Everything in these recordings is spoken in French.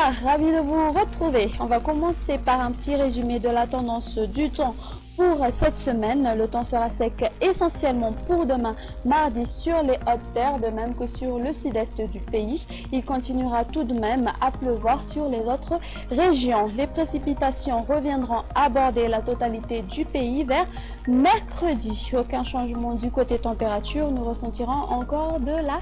Bonsoir, ravi de vous retrouver. On va commencer par un petit résumé de la tendance du temps pour cette semaine. Le temps sera sec essentiellement pour demain, mardi, sur les hautes terres, de même que sur le sud-est du pays. Il continuera tout de même à pleuvoir sur les autres régions. Les précipitations reviendront aborder la totalité du pays vers mercredi. Aucun changement du côté température, nous ressentirons encore de la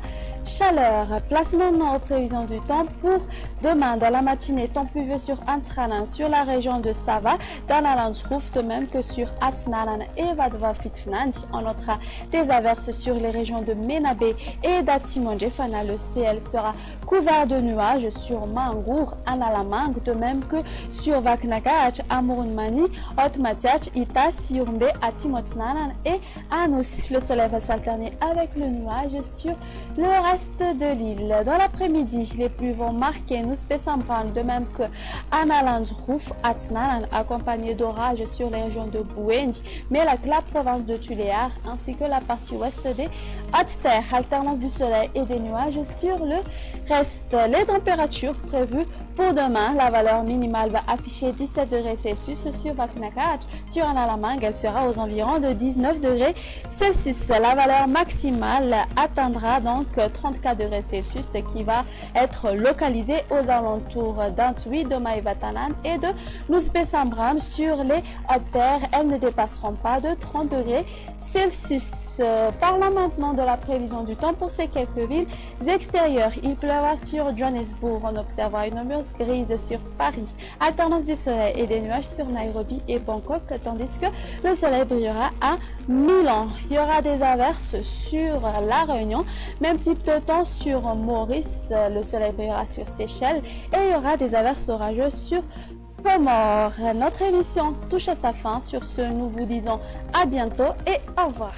chaleur. Place maintenant aux prévisions du temps pour demain. Dans la matinée, temps pluvieux sur Ansranan, sur la région de Sava, dans Alandsrouf, de même que sur Atsnanan et Vadva Fitfnand. On notera des averses sur les régions de Menabe et d'Atimondjefana. Le ciel sera couvert de nuages sur Mangour, Analamang, de même que sur Vaknakach, Amurunmani, Otmatiach, Itas, Yurmbe, Atimotsnanan et Anous. Le soleil va s'alterner avec le nuage sur le reste de l'île. Dans l'après-midi, les pluies vont marquer Nouspesambran, de même que Analandrouf, Atsnanan, accompagné d'orages sur les régions de Bouendi, mais la province de Tuléar, ainsi que la partie ouest des Hautes-Terres. Alternance du soleil et des nuages sur le reste. Les températures prévues pour demain, la valeur minimale va afficher 17 degrés Celsius sur Vaknakach. Sur Analamang, elle sera aux environs de 19 degrés Celsius. La valeur maximale atteindra donc 34 degrés Celsius, ce qui va être localisé aux alentours d'Antui, de Maïvatanan et de Nouspesambran. Sur les hautes-terres, elles ne dépasseront pas de 30 degrés Celsius. Parlons maintenant de la prévision du temps pour ces quelques villes extérieures. Il pleuvra sur Johannesburg. On observera une ambiance grise sur Paris. Alternance du soleil et des nuages sur Nairobi et Bangkok, tandis que le soleil brillera à Milan. Il y aura des averses sur La Réunion. Même type de temps sur Maurice. Le soleil brillera sur Seychelles et il y aura des averses orageuses sur Comores. Notre émission touche à sa fin. Sur ce, nous vous disons à bientôt et au revoir.